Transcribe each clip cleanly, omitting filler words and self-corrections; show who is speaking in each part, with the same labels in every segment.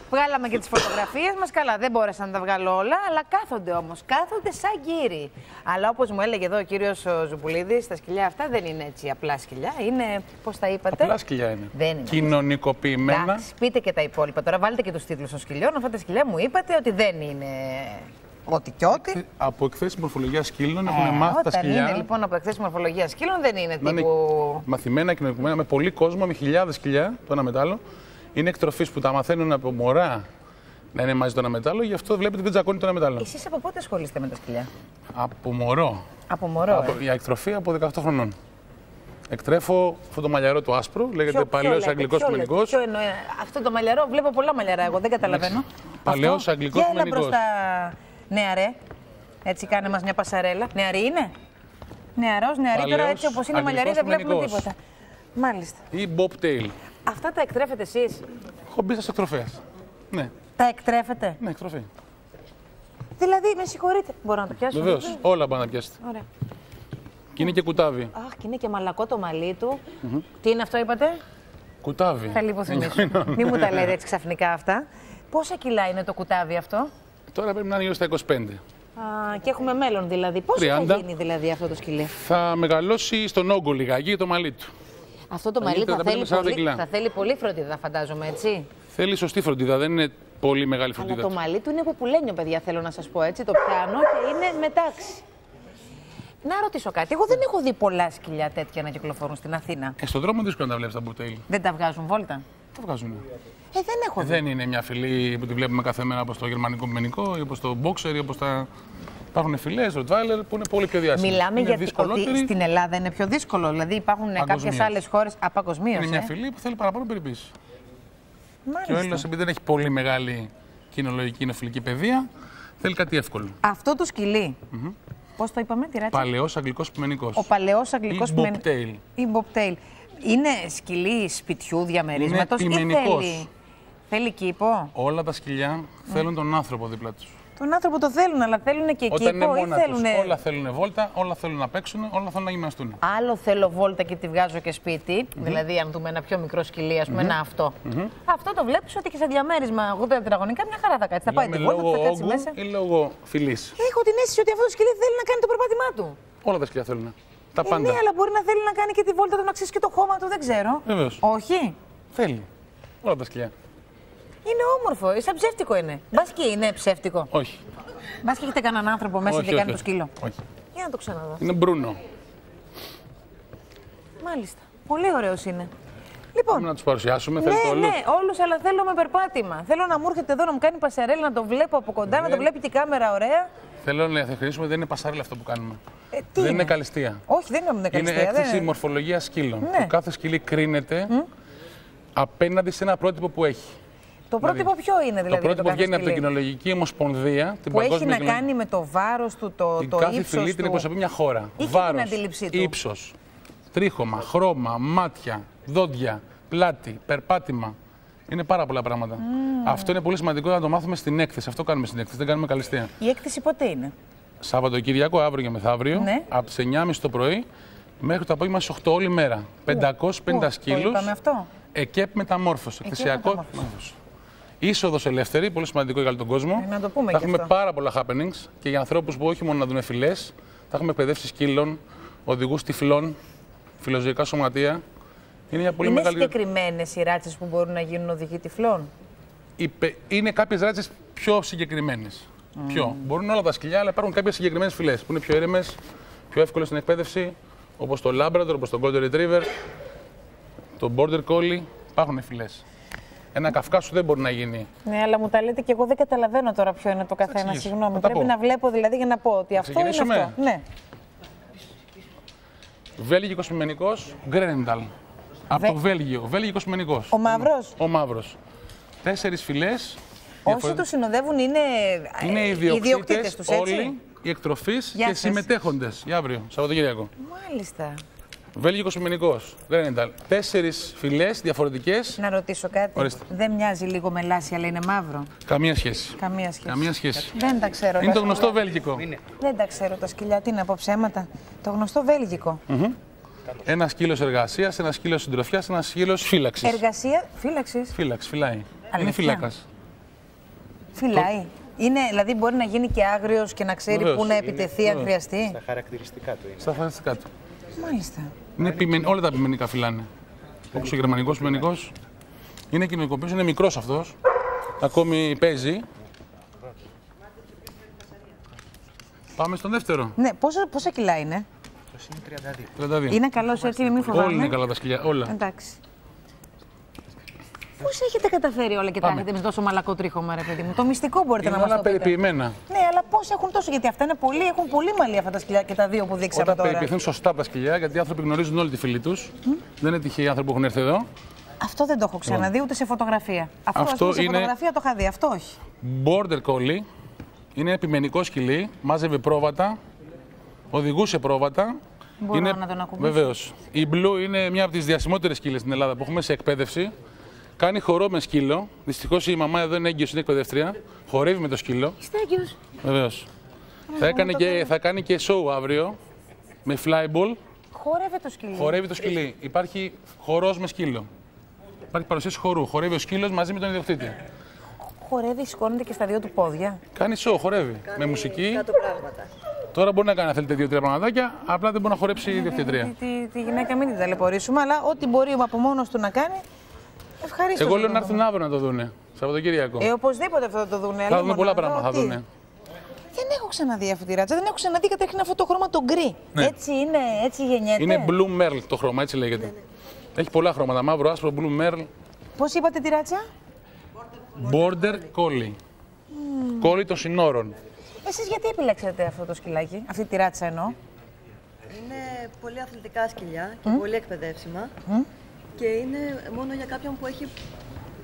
Speaker 1: Βγάλαμε και τις φωτογραφίες μας. Καλά, δεν μπόρεσα να τα βγάλω όλα, αλλά κάθονται όμως. Κάθονται σαν γύρι. Αλλά όπως μου έλεγε εδώ ο κύριος Ζουμπουλίδης, τα σκυλιά αυτά δεν είναι έτσι απλά σκυλιά. Είναι, πώς τα είπατε.
Speaker 2: Απλά σκυλιά είναι.
Speaker 1: Δεν είναι.
Speaker 2: Κοινωνικοποιημένα.
Speaker 1: Εντάξει, πείτε και τα υπόλοιπα. Τώρα βάλτε και τους τίτλους των σκυλιών. Αυτά τα σκυλιά μου είπατε ότι δεν είναι. Ό,τι κι ό,τι.
Speaker 2: Από εκθέσεις μορφολογίας σκύλων έχουν μάθει τα σκυλιά.
Speaker 1: Είναι λοιπόν από εκθέσεις μορφολογίας σκύλων, δεν είναι τύπου.
Speaker 2: Μαθημένα, κοινωνικοποιημένα, με πολύ κόσμο, με χιλιάδες σκυλιά το ένα μετάλλο. Είναι εκτροφής που τα μαθαίνουν από μωρά να είναι μαζί το ένα μετάλλο, γι' αυτό βλέπετε δεν τζακώνει το ένα μετάλλο.
Speaker 1: Εσείς από πότε ασχολείστε με τα σκυλιά?
Speaker 2: Από μωρό.
Speaker 1: Από μωρό.
Speaker 2: Η εκτροφή από 18 χρονών. Εκτρέφω αυτό το μαλλιαρό του άσπρο, λέγεται παλαιός αγγλικός πειμενικός.
Speaker 1: Ποιο εννοεί, αυτό το μαλλιαρό, βλέπω πολλά μαλλιαρά, εγώ δεν καταλαβαίνω.
Speaker 2: Παλαιός αγγλικός πειμενικός.
Speaker 1: Έλα μπροστά, νεαρέ. Έτσι κάνε μας μια πασαρέλα. Νεαρή είναι. Νεαρός, νεαρή, τώρα έτσι όπως είναι μαλλιαρή δεν βλέπουμε τίποτα. Μάλιστα.
Speaker 2: Ή bobtail.
Speaker 1: Αυτά τα εκτρέφετε εσείς?
Speaker 2: Έχω μπει στις εκτροφές. Ναι.
Speaker 1: Τα εκτρέφετε?
Speaker 2: Ναι, εκτροφή.
Speaker 1: Δηλαδή, με συγχωρείτε, μπορώ να το πιάσω?
Speaker 2: Βεβαίως, όλα πάνε να πιάσετε.
Speaker 1: Ωραία.
Speaker 2: Και είναι και κουτάβι.
Speaker 1: Αχ, και είναι και μαλακό το μαλλί του. Τι είναι αυτό, είπατε?
Speaker 2: Κουτάβι.
Speaker 1: Θα λιποθυμίσω. Μην μου τα λέτε έτσι ξαφνικά αυτά. Πόσα κιλά είναι το κουτάβι αυτό?
Speaker 2: Τώρα πρέπει να είναι γύρω στα 25.
Speaker 1: Και έχουμε μέλλον δηλαδή. Πώς θα γίνει δηλαδή αυτό το σκυλί?
Speaker 2: Θα μεγαλώσει στον όγκο λιγάκι το μαλλί του.
Speaker 1: Αυτό το μαλλί θα θέλει πολύ φροντίδα, φαντάζομαι, έτσι.
Speaker 2: Θέλει σωστή φροντίδα, δεν είναι πολύ μεγάλη φροντίδα.
Speaker 1: Αλλά το μαλλί του είναι ποπουλένιο, παιδιά, θέλω να σας πω έτσι. Το πιάνω και είναι μετάξι. Να ρωτήσω κάτι. Εγώ δεν έχω δει πολλά σκυλιά τέτοια να κυκλοφορούν στην Αθήνα.
Speaker 2: Στον δρόμο δύσκολο να τα βλέπει τα bobtail.
Speaker 1: Δεν τα βγάζουν βόλτα?
Speaker 2: Τα βγάζουν.
Speaker 1: Δεν έχω δει.
Speaker 2: Δεν είναι μια φυλή που τη βλέπουμε κάθε μέρα όπως το γερμανικό πειμενικό ή όπως το boxer ή όπως τα. Υπάρχουν φυλές, rottweiler που είναι πολύ πιο διάσημες.
Speaker 1: Μιλάμε για ότι στην Ελλάδα είναι πιο δύσκολο. Δηλαδή υπάρχουν κάποιες άλλες χώρες παγκοσμίως.
Speaker 2: Είναι μια φυλή που θέλει παραπάνω περιποίηση. Και ο Έλληνας, επειδή δεν έχει πολύ μεγάλη κοινολογική νοφιλική παιδεία, θέλει κάτι εύκολο.
Speaker 1: Αυτό το σκυλί. Πώς το είπαμε, τι ράτσα?
Speaker 2: Παλαιός αγγλικός πειμενικός.
Speaker 1: Ο παλαιός αγγλικός
Speaker 2: πειμενικός.
Speaker 1: Ή bobtail. Είναι σκυλί σπιτιού διαμερίσματος ή θέλει κήπο?
Speaker 2: Όλα τα σκυλιά θέλουν τον άνθρωπο δίπλα τους.
Speaker 1: Τον άνθρωπο το θέλουν, αλλά θέλουν και
Speaker 2: όταν
Speaker 1: κήπο ή θέλουν.
Speaker 2: Όλα θέλουν βόλτα, όλα θέλουν να παίξουν, όλα θέλουν να γυμναστούν.
Speaker 1: Άλλο θέλω βόλτα και τη βγάζω και σπίτι. Δηλαδή, αν δούμε ένα πιο μικρό σκυλί, ας πούμε, ένα αυτό. Αυτό το βλέπεις ότι και σε διαμέρισμα 80 τετραγωνικά μια χαρά θα κάτσει. Θα πάει τη βόλτα, θα κάτσει μέσα.
Speaker 2: Ή λόγω φυλής.
Speaker 1: Έχω την αίσθηση ότι αυτό το σκυλί θέλει να κάνει το περπάτημά του.
Speaker 2: Όλα τα σκυλιά θέλουν. Τα πάντα.
Speaker 1: Ναι, αλλά μπορεί να θέλει να κάνει και τη βόλτα του, να αξίσει και το χώμα του, δεν ξέρω.
Speaker 2: Βεβαίως.
Speaker 1: Όχι.
Speaker 2: Θέλει. Όλα τα σκυλιά.
Speaker 1: Είναι όμορφο, σαν ψεύτικο είναι. Μπας και είναι ψεύτικο?
Speaker 2: Όχι.
Speaker 1: Μπας και έχετε κανέναν άνθρωπο μέσα και κάνει το σκύλο?
Speaker 2: Όχι.
Speaker 1: Για να το ξαναδώ.
Speaker 2: Είναι Μπρούνο.
Speaker 1: Μάλιστα. Πολύ ωραίος είναι. Λοιπόν,
Speaker 2: να τους παρουσιάσουμε,
Speaker 1: ναι, όλους, αλλά θέλω με περπάτημα. Θέλω να μου έρχεται εδώ να μου κάνει πασαρέλα, να το βλέπω από κοντά, να το βλέπει και η κάμερα ωραία.
Speaker 2: Θέλω να διευκρινίσουμε ότι δεν είναι πασαρέλα αυτό που κάνουμε.
Speaker 1: Δεν
Speaker 2: είναι καλυστία.
Speaker 1: Όχι, δεν είναι καλυστία.
Speaker 2: Είναι έκθεση μορφολογίας σκύλων. Ναι. Το κάθε σκυλί κρίνεται απέναντι σε ένα πρότυπο που έχει.
Speaker 1: Το πρότυπο ποιο είναι δηλαδή?
Speaker 2: Το πρότυπο βγαίνει από την Κοινολογική Ομοσπονδία.
Speaker 1: Που έχει να κάνει με το βάρος του, το ύψος του.
Speaker 2: Κάθε φυλή την εκπροσωπεί μια χώρα. Βάρος, ύψος, τρίχωμα, χρώμα, μάτια, δόντια, πλάτη, περπάτημα. Είναι πάρα πολλά πράγματα. Αυτό είναι πολύ σημαντικό να το μάθουμε στην έκθεση. Αυτό κάνουμε στην έκθεση. Δεν κάνουμε καλυστία.
Speaker 1: Η έκθεση πότε είναι?
Speaker 2: Σαββατοκύριακο, αύριο και μεθαύριο,
Speaker 1: ναι.
Speaker 2: Από τις 9.30 το πρωί μέχρι το απόγευμα στις 8 όλη μέρα. 550 σκύλους. ΕΚΕΠ μεταμόρφωση. Εκθεσιακό μεταμόρφωση. Είσοδος ελεύθερη, πολύ σημαντικό για τον κόσμο.
Speaker 1: Να το πούμε
Speaker 2: θα έχουμε πάρα πολλά happenings και για ανθρώπους που όχι μόνο να δουν φυλές, θα έχουμε εκπαιδεύσει σκύλων, οδηγούς τυφλών, φιλοζωικά σωματεία. Είναι μια πολύ μεγάλη.
Speaker 1: Είναι συγκεκριμένες οι ράτσες που μπορούν να γίνουν οδηγοί τυφλών?
Speaker 2: Είναι κάποιες ράτσες πιο συγκεκριμένες. Μπορούν όλα τα σκυλιά, αλλά υπάρχουν κάποιες συγκεκριμένες φυλές που είναι πιο ήρεμες, πιο εύκολες στην εκπαίδευση, όπως το Labrador, όπως το Golden Retriever, το Border Collie. Υπάρχουν φυλές. Ένα Καυκάσου δεν μπορεί να γίνει.
Speaker 1: Ναι, αλλά μου τα λέτε και εγώ δεν καταλαβαίνω τώρα ποιο είναι το καθένα. Συγγνώμη. Πρέπει να βλέπω δηλαδή για να πω ότι αυτό είναι αυτό. Ναι.
Speaker 2: Βέλγικος πειμενικός, Γκρένενταλ. Από το Βέλγιο. Βέλγικος πειμενικός.
Speaker 1: Ο μαύρος.
Speaker 2: Ο μαύρος. 4 φυλές.
Speaker 1: Όσοι τους συνοδεύουν είναι οι ιδιοκτήτες τους, έτσι.
Speaker 2: Όλοι οι εκτροφείς και συμμετέχοντες. Για αύριο, Σαββατοκύριακο.
Speaker 1: Μάλιστα.
Speaker 2: Βέλγικος πειμενικός, Γκρένενταλ. 4 φυλές διαφορετικές.
Speaker 1: Να ρωτήσω κάτι.
Speaker 2: Ορίστε.
Speaker 1: Δεν μοιάζει λίγο με λάσι, αλλά είναι μαύρο?
Speaker 2: Καμία σχέση.
Speaker 1: Καμία σχέση. Δεν τα ξέρω.
Speaker 2: Είναι το γνωστό βέλγικο.
Speaker 1: Δεν τα ξέρω τα σκυλιά. Τι να πω, ψέματα? Το γνωστό βέλγικο.
Speaker 2: Ένα σκύλος εργασίας, ένα σκύλος συντροφιάς, ένα σκύλος φύλαξης.
Speaker 1: Εργασία, φύλαξης.
Speaker 2: Φύλαξη, φυλάει. Είναι φύλακας.
Speaker 1: Φυλάει. Δηλαδή μπορεί να γίνει και άγριος και να ξέρει
Speaker 2: Βεβαίως.
Speaker 1: πού να επιτεθεί αν χρειαστεί.
Speaker 3: Στα χαρακτηριστικά του είναι.
Speaker 2: Στα χαρακτηριστικά του.
Speaker 1: Μάλιστα.
Speaker 2: Όλα τα επιμενικά φυλάνε. Όπως ο γερμανικός επιμενικός. Είναι κοινωνικοποιός, είναι μικρός αυτός. Ακόμη παίζει. Πάμε στον δεύτερο.
Speaker 1: Ναι, πόσα κιλά είναι?
Speaker 3: Αυτό είναι 32.
Speaker 2: 32.
Speaker 1: Είναι καλός έτσι, μην φοβάμαι.
Speaker 2: Όλα είναι καλά τα σκυλιά, όλα.
Speaker 1: Εντάξει. Πώς έχετε καταφέρει όλα και τα
Speaker 2: Πάμε.
Speaker 1: έχετε με τόσο μαλακό τρίχωμα, ρε παιδί μου? Το μυστικό μπορείτε
Speaker 2: Είναι
Speaker 1: να μας
Speaker 2: όλα
Speaker 1: το πείτε.
Speaker 2: περιποιημένα.
Speaker 1: Ναι, αλλά πώς έχουν τόσο, γιατί αυτά έχουν πολύ μαλλί αυτά τα σκυλιά και τα δύο που δείξαμε
Speaker 2: Όταν
Speaker 1: τώρα.
Speaker 2: περιποιηθούν σωστά τα σκυλιά, γιατί οι άνθρωποι γνωρίζουν όλη τη φυλή τους. Δεν είναι τυχαίοι οι άνθρωποι που έχουν έρθει εδώ.
Speaker 1: Αυτό δεν το έχω ξαναδεί ούτε σε φωτογραφία. Αυτό ας πούμε, σε
Speaker 2: είναι-
Speaker 1: φωτογραφία το είχα δει, αυτό όχι.
Speaker 2: Border Collie. Είναι επιμενικό σκυλί, μάζευε πρόβατα, οδηγούσε πρόβατα.
Speaker 1: Μπορώ να τον ακουμπήσω?
Speaker 2: Βεβαίως. Η Blue είναι μια από τις διασημότερες σκύλες στην Ελλάδα που έχουμε σε εκπαίδευση. Κάνει χορό με σκύλο. Δυστυχώς η μαμά εδώ είναι έγκυος, είναι εκπαιδεύτρια. Χορεύει με το σκύλο.
Speaker 1: Είστε έγκυος?
Speaker 2: Βεβαίως. Θα κάνει και show αύριο με flyball.
Speaker 1: Χόρευε το σκυλί.
Speaker 2: Χορεύει το σκυλί. Υπάρχει χορός με σκύλο. Υπάρχει παρουσίαση χορού. Χορεύει ο σκύλος μαζί με τον ιδιοκτήτη.
Speaker 1: Χορεύει, σηκώνεται και στα δύο του πόδια.
Speaker 2: Κάνει show, χορεύει. Με μουσική. Τώρα μπορεί να κάνει, αν θέλετε, 2-3 πραγματάκια. Απλά δεν μπορεί να χορέψει η ιδιοκτήτρια.
Speaker 1: Τη γυναίκα μην την ταλαιπωρήσουμε, αλλά ό,τι μπορεί από μόνος του να κάνει, ευχαρίστω.
Speaker 2: Εγώ λέω να έρθουν αύριο να το δούνε. Σαββατοκύριακο.
Speaker 1: Οπωσδήποτε αυτό θα το δούνε.
Speaker 2: Θα δουν πολλά πράγματα. Θα δούνε.
Speaker 1: Δεν έχω ξαναδεί αυτή τη ράτσα. Δεν έχω ξαναδεί καταρχήν αυτό το χρώμα το γκρι.
Speaker 2: Ναι.
Speaker 1: Έτσι είναι, έτσι γεννιέται.
Speaker 2: Είναι Blue Merle το χρώμα, έτσι λέγεται. Έχει πολλά χρώματα. Μαύρο, άσπρο, Blue Merle.
Speaker 1: Πώς είπατε τη ράτσα?
Speaker 2: Border Collie. Collie των συνόρων.
Speaker 1: Εσείς γιατί επιλέξατε αυτό το σκυλάκι, αυτή τη ράτσα εννοώ?
Speaker 4: Είναι πολύ αθλητικά σκυλιά και πολύ εκπαιδεύσιμα. Και είναι μόνο για κάποιον που έχει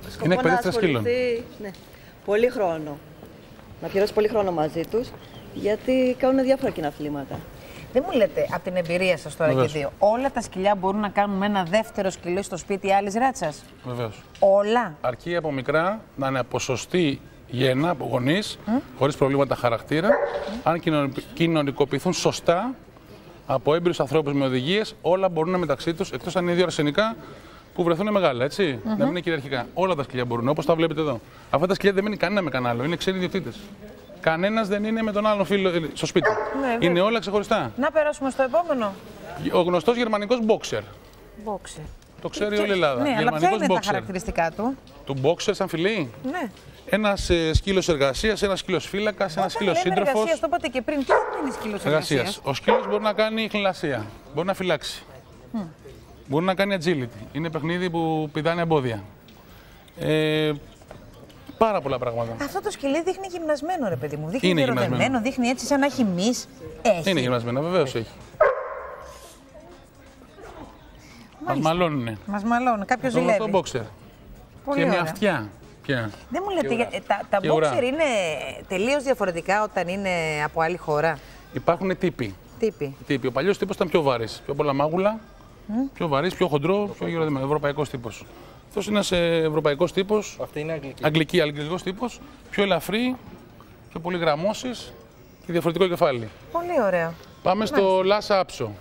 Speaker 4: σκοπό
Speaker 2: Είναι
Speaker 4: να
Speaker 2: εκπαιδεύτρια σκύλων.
Speaker 4: ασχοληθεί πολύ χρόνο. Να αφιερώσει πολύ χρόνο μαζί τους, γιατί κάνουν διάφορα κοινά αθλήματα.
Speaker 1: Δεν μου λέτε από την εμπειρία σας τώρα
Speaker 2: Βεβαίως.
Speaker 1: και δύο, όλα τα σκυλιά μπορούν να κάνουν με ένα δεύτερο σκυλί στο σπίτι άλλης ράτσας?
Speaker 2: Βεβαίως.
Speaker 1: Όλα.
Speaker 2: Αρκεί από μικρά να είναι από σωστή γέννα, από γονείς, χωρίς προβλήματα χαρακτήρα. Αν κοινωνικοποιηθούν σωστά από έμπειρους ανθρώπους με οδηγίες, όλα μπορούν μεταξύ τους, εκτός αν είναι δύο αρσενικά που βρεθούν μεγάλα, έτσι. Να μην είναι κυριαρχικά. Όλα τα σκυλιά μπορούν, όπως τα βλέπετε εδώ. Αυτά τα σκυλιά δεν μένει κανένα με κανένα άλλο, είναι ξένοι ιδιοκτήτες. Κανένας δεν είναι με τον άλλον φίλο στο σπίτι.
Speaker 1: Ναι,
Speaker 2: Είναι όλα ξεχωριστά.
Speaker 1: Να περάσουμε στο επόμενο.
Speaker 2: Ο γνωστός γερμανικός boxer.
Speaker 1: Boxer.
Speaker 2: Το ξέρει όλη η Ελλάδα.
Speaker 1: Ναι, αλλά ποια
Speaker 2: Γερμανικός
Speaker 1: είναι τα
Speaker 2: boxer.
Speaker 1: χαρακτηριστικά του?
Speaker 2: Του boxer σαν φιλί.
Speaker 1: Ναι.
Speaker 2: Ένας σκύλος εργασίας, ένας σκύλος φύλακας, ένας σκύλος σύντροφος.
Speaker 1: Εργασίας, το είπατε και πριν. Τι είναι σκύλος εργασίας?
Speaker 2: Ο σκύλος μπορεί να κάνει χνηλασία, μπορεί να φυλάξει. Μπορεί να κάνει agility. Είναι παιχνίδι που πηδάνε εμπόδια. Πάρα πολλά πράγματα.
Speaker 1: Αυτό το σκυλί δείχνει γυμνασμένο, ρε παιδί μου. Δείχνει
Speaker 2: Είναι
Speaker 1: γεροδεμένο,
Speaker 2: γυμνασμένο.
Speaker 1: δείχνει έτσι σαν να έχει μυς. Έχει.
Speaker 2: Είναι γυμνασμένο, βεβαίως έχει. Μας μαλώνουνε.
Speaker 1: Μας μαλώνει, κάποιος
Speaker 2: Το
Speaker 1: ζηλεύει.
Speaker 2: γνωστό boxer.
Speaker 1: Πολύ
Speaker 2: Και με
Speaker 1: ωραία.
Speaker 2: αυτιά. Πια.
Speaker 1: Δεν μου λέτε, τα
Speaker 2: Και ουρά.
Speaker 1: boxer είναι τελείως διαφορετικά όταν είναι από άλλη χώρα.
Speaker 2: Υπάρχουν τύποι.
Speaker 1: Τύποι.
Speaker 2: Ο παλιός τύπος ήταν πιο βαρύς. Πιο πολλά μάγουλα, πιο βαρύς, πιο χοντρό, πιο γεροδεμένο. Ευρωπαϊκός τύπος. Αυτός είναι ένας ευρωπαϊκός τύπος.
Speaker 3: Αυτή είναι αγγλική.
Speaker 2: Αγγλικός τύπος. Πιο ελαφρύ, πιο πολύ γραμμώσεις και διαφορετικό κεφάλι.
Speaker 1: Πολύ ωραίο.
Speaker 2: Πάμε στο Λάσα Άψο.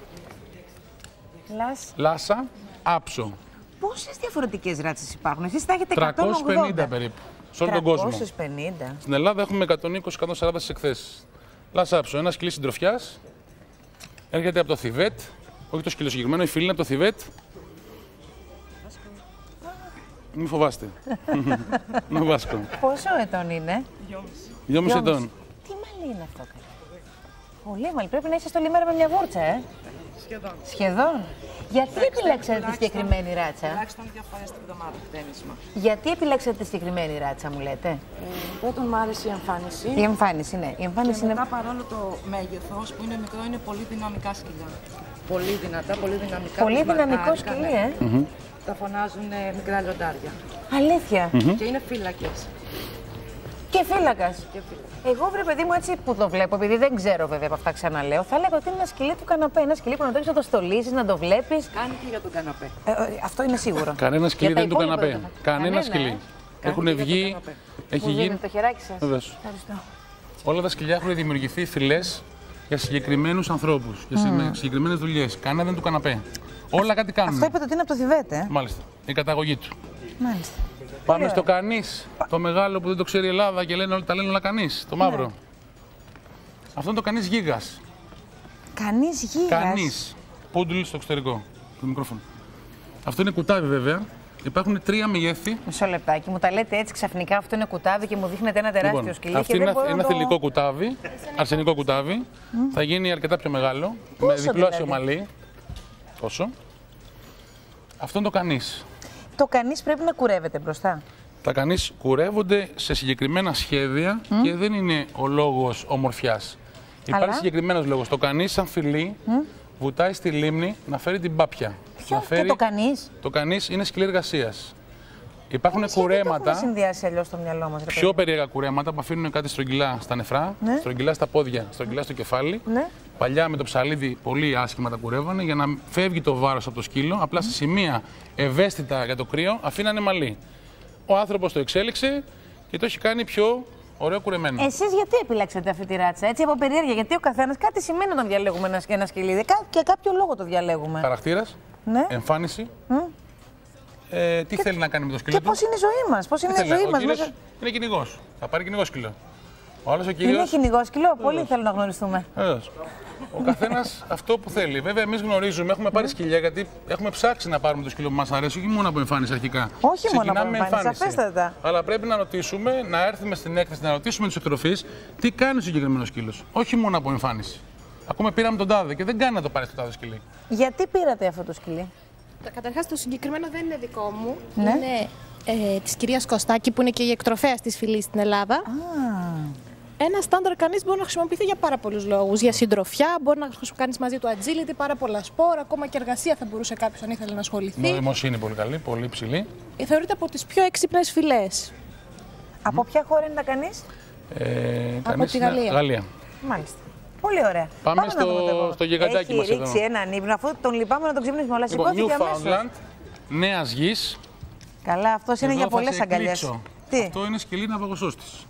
Speaker 2: Λάσα Άψο.
Speaker 1: Πόσες διαφορετικές ράτσες υπάρχουν? Εσείς τα έχετε
Speaker 2: 350 περίπου. Σε όλο τον κόσμο.
Speaker 1: 350.
Speaker 2: Στην Ελλάδα έχουμε 120-140 στις εκθέσεις. Λάσα Άψο, ένα σκυλί συντροφιάς. Έρχεται από το Θιβέτ. Όχι το σκύλο συγκεκριμένο, η φίλη είναι από το Θιβέτ. Μην φοβάστε. Να βάσκω.
Speaker 1: Πόσο ετών είναι?
Speaker 2: 2,5 ετών.
Speaker 1: Τι μαλλί είναι αυτό, καλά? Πολύ μαλλί. Πρέπει να είσαι στο λίμερο με μια βούρτσα, Σχεδόν. Γιατί επιλέξατε τη συγκεκριμένη ράτσα?
Speaker 5: Τουλάχιστον 2 φορές την εβδομάδα χτένισμα.
Speaker 1: Γιατί επιλέξατε τη συγκεκριμένη ράτσα, μου λέτε?
Speaker 5: Πρώτον, μου άρεσε η εμφάνιση.
Speaker 1: Η εμφάνιση, ναι. Η εμφάνιση
Speaker 5: Και
Speaker 1: είναι.
Speaker 5: μετά, παρόλο το μέγεθος που είναι μικρό, είναι πολύ δυναμικά σκυλιά. Πολύ δυνατά, πολύ δυναμικά.
Speaker 1: Πολύ
Speaker 5: τους
Speaker 1: δυναμικό
Speaker 5: μαρκάρικα,
Speaker 1: σκυλί,
Speaker 5: ναι. Τα φωνάζουν μικρά λιοντάρια.
Speaker 1: Αλήθεια.
Speaker 5: Και είναι φύλακες.
Speaker 1: Και φύλακας. Εγώ, βρε παιδί μου, έτσι που το βλέπω, επειδή δεν ξέρω βέβαια από αυτά ξαναλέω, θα λέγω ότι είναι ένα σκυλί του καναπέ. Ένα σκυλί που να το έχεις να το στολίσεις, να το βλέπεις.
Speaker 5: Κάνει και για τον καναπέ.
Speaker 1: Αυτό είναι σίγουρο.
Speaker 2: Κανένα σκυλί
Speaker 1: Για τα
Speaker 2: δεν είναι του
Speaker 1: υπόλοιπα
Speaker 2: καναπέ.
Speaker 1: δεν θα-
Speaker 2: Κανένα σκυλί.
Speaker 1: Κανένα,
Speaker 2: Έχουν
Speaker 5: Κάνει και για
Speaker 2: βγει.
Speaker 5: τον καναπέ.
Speaker 2: Έχει
Speaker 1: Μου
Speaker 2: γίνει.
Speaker 1: δίνετε το χεράκι σας.
Speaker 2: Βεβαίως.
Speaker 1: Ευχαριστώ.
Speaker 2: Όλα τα σκυλιά έχουν δημιουργηθεί φυλές για συγκεκριμένους ανθρώπους, για συγκεκριμένες δουλειές. Κανένα δεν είναι του καναπέ. Όλα κάτι κάνουν.
Speaker 1: Αυτό είπατε ότι είναι από το Θιβέτ,
Speaker 2: Μάλιστα. η καταγωγή του.
Speaker 1: Μάλιστα.
Speaker 2: Πάμε στο κανείς, το μεγάλο που δεν το ξέρει η Ελλάδα και τα λένε όλα κανείς, το μαύρο. Αυτό είναι το κανείς γίγας.
Speaker 1: Κανείς γίγας.
Speaker 2: Κανείς. Πούντουλ στο εξωτερικό, το μικρόφωνο. Αυτό είναι κουτάβι βέβαια. Υπάρχουν 3 μεγέθη.
Speaker 1: Μισό λεπτάκι, μου τα λέτε έτσι ξαφνικά. Αυτό είναι κουτάβι και μου δείχνετε ένα τεράστιο σκυλί.
Speaker 2: Αυτό είναι ένα θηλυκό κουτάβι, αρσενικό κουτάβι. Θα γίνει αρκετά πιο μεγάλο.
Speaker 1: Πόσο
Speaker 2: με διπλό
Speaker 1: δηλαδή?
Speaker 2: ασιομαλί. Τόσο. Αυτό είναι το κανείς.
Speaker 1: Το κανείς πρέπει να κουρεύεται μπροστά.
Speaker 2: Τα κανείς κουρεύονται σε συγκεκριμένα σχέδια και δεν είναι ο λόγος ομορφιάς. Υπάρχει συγκεκριμένος λόγος. Το κανείς, σαν φιλί, βουτάει στη λίμνη να φέρει την πάπια.
Speaker 1: Ποιο και το κανείς?
Speaker 2: Το κανείς είναι σκυλί εργασίας. Υπάρχουν
Speaker 1: Το
Speaker 2: κουρέματα,
Speaker 1: έχουμε συνδυάσει αλλιώς στο μυαλό μας.
Speaker 2: πιο περίεργα κουρέματα που αφήνουν κάτι στρογγυλά στα νεφρά, στρογγυλά στα πόδια, στρογγυλά στο κεφάλι.
Speaker 1: Ναι.
Speaker 2: Παλιά με το ψαλίδι πολύ άσχημα τα κουρεύανε για να φεύγει το βάρος από το σκύλο. Απλά σε σημεία ευαίσθητα για το κρύο αφήνανε μαλλί. Ο άνθρωπος το εξέλιξε και το έχει κάνει πιο ωραίο κουρεμένο.
Speaker 1: Εσείς γιατί επιλέξατε αυτή τη ράτσα, έτσι από περιέργεια? Γιατί ο καθένας κάτι σημαίνει όταν διαλέγουμε ένα σκυλί. Και κάποιο λόγο το διαλέγουμε.
Speaker 2: Χαρακτήρας,
Speaker 1: Ναι.
Speaker 2: εμφάνιση. Τι θέλει να κάνει με το σκύλο
Speaker 1: Και
Speaker 2: του.
Speaker 1: πώς είναι η ζωή μας, πώς είναι η ζωή
Speaker 2: Ο
Speaker 1: μας.
Speaker 2: κύριος
Speaker 1: μέσα-
Speaker 2: είναι κυνηγός. Θα πάρει κυνηγό σκύλο. Ο άλλος ο
Speaker 1: Είναι
Speaker 2: κύριος.
Speaker 1: κυνηγό σκυλό, πολύ θέλω να γνωριστούμε.
Speaker 2: Βεβαίως. Ο καθένας αυτό που θέλει. Βέβαια, εμείς γνωρίζουμε, έχουμε πάρει σκυλιά γιατί έχουμε ψάξει να πάρουμε το σκύλο που μας αρέσει, όχι μόνο από εμφάνιση αρχικά.
Speaker 1: Όχι μόνο
Speaker 2: Ξεκινάμε
Speaker 1: από
Speaker 2: με
Speaker 1: εμφάνιση, σαφέστατα.
Speaker 2: Αλλά πρέπει να ρωτήσουμε, να έρθουμε στην έκθεση, να ρωτήσουμε τους εκτροφείς τι κάνει ο συγκεκριμένος σκύλος. Όχι μόνο από εμφάνιση. Ακόμα πήραμε τον τάδε και δεν κάνει να το πάρει το τάδε σκυλί.
Speaker 1: Γιατί πήρατε αυτό το σκυλί?
Speaker 6: Καταρχάς το συγκεκριμένο δεν είναι δικό μου.
Speaker 1: Ναι.
Speaker 6: Είναι της κυρίας Κωστάκη που είναι και η εκτροφέας της φυλής στην Ελλάδα. Ένα στάνταρ κανείς μπορεί να χρησιμοποιηθεί για πάρα πολλούς λόγους. Για συντροφιά, μπορεί να κάνεις μαζί του agility, πάρα πολλά σπορ, ακόμα και εργασία θα μπορούσε κάποιος αν ήθελε να ασχοληθεί.
Speaker 2: Νοημοσύνη πολύ καλή, πολύ υψηλή.
Speaker 6: Θεωρείται από τις πιο έξυπνες φυλές.
Speaker 1: Από ποια χώρα είναι τα κανείς?
Speaker 2: Κανείς
Speaker 6: τη
Speaker 2: είναι
Speaker 6: Γαλλία.
Speaker 2: Γαλλία.
Speaker 1: Μάλιστα. Πολύ ωραία.
Speaker 2: Πάμε
Speaker 1: να
Speaker 2: στο-
Speaker 1: δούμε το-
Speaker 2: στο γιγαντάκι μας
Speaker 1: Έχει
Speaker 2: εδώ.
Speaker 1: ρίξει έναν ύπνο, αφού τον λυπάμαι να τον ξυπνήσουμε, αλλά
Speaker 2: Λοιπόν,
Speaker 1: σηκώθηκε αμέσως.
Speaker 2: Newfoundland, νέας γης.
Speaker 1: Καλά, αυτός είναι
Speaker 2: Εδώ
Speaker 1: για
Speaker 2: θα
Speaker 1: πολλές
Speaker 2: σε
Speaker 1: αγκαλιές.
Speaker 2: εκπλήξω.
Speaker 1: Τι?
Speaker 2: Αυτό είναι σκυλί ναυαγοσώστης.